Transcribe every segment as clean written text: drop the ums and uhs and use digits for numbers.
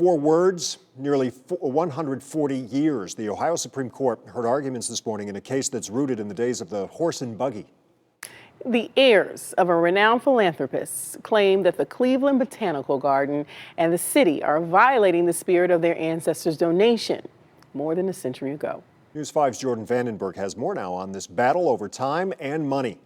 4 words, nearly 140 years. The Ohio Supreme Court heard arguments this morning in a case that's rooted in the days of the horse and buggy. The heirs of a renowned philanthropist claim that the Cleveland Botanical Garden and the city are violating the spirit of their ancestors' donation more than a century ago. News 5's Jordan Vandenberg has more now on this battle over time and money.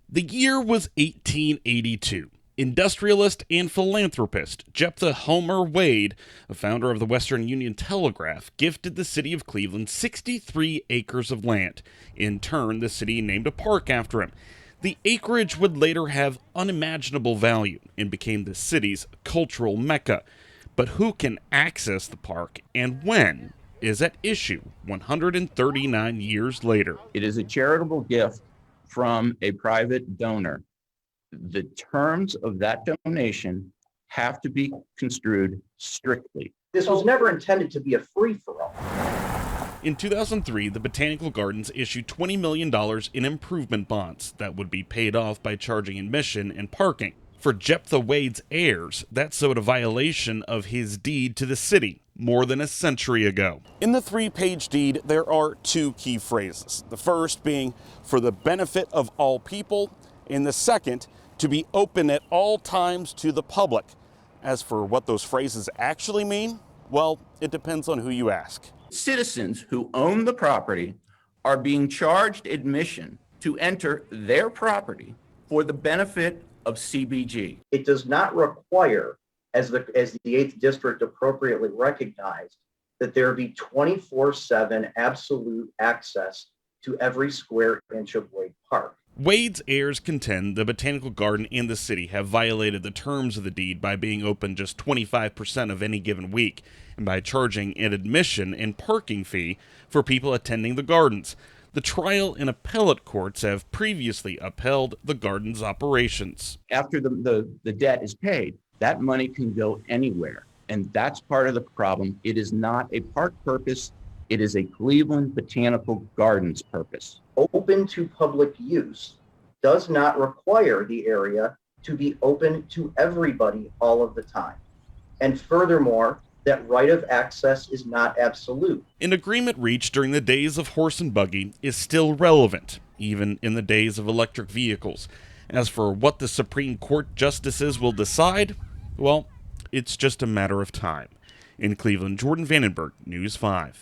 The year was 1882. Industrialist and philanthropist Jephthah Homer Wade, a founder of the Western Union Telegraph, gifted the city of Cleveland 63 acres of land. In turn, the city named a park after him. The acreage would later have unimaginable value and became the city's cultural mecca. But who can access the park and when is at issue 139 years later. It is a charitable gift from a private donor. The terms of that donation have to be construed strictly. This was never intended to be a free-for-all. In 2003, the Botanical Gardens issued $20 million in improvement bonds that would be paid off by charging admission and parking. For Jephthah Wade's heirs, that sowed a violation of his deed to the city more than a century ago. In the 3-page deed, there are 2 key phrases. The first being, for the benefit of all people, and the second, to be open at all times to the public. As for what those phrases actually mean, well, it depends on who you ask. Citizens who own the property are being charged admission to enter their property for the benefit of CBG. It does not require, as the 8th District appropriately recognized, that there be 24/7 absolute access to every square inch of Wade Park. Wade's heirs contend the Botanical Garden and the city have violated the terms of the deed by being open just 25% of any given week and by charging an admission and parking fee for people attending the gardens. The trial and appellate courts have previously upheld the garden's operations. After the debt is paid, that money can go anywhere. And that's part of the problem. It is not a park purpose. It is a Cleveland Botanical Gardens purpose. Open to public use does not require the area to be open to everybody all of the time. And furthermore, that right of access is not absolute. An agreement reached during the days of horse and buggy is still relevant, even in the days of electric vehicles. As for what the Supreme Court justices will decide, well, it's just a matter of time. In Cleveland, Jordan Vandenberg, News 5.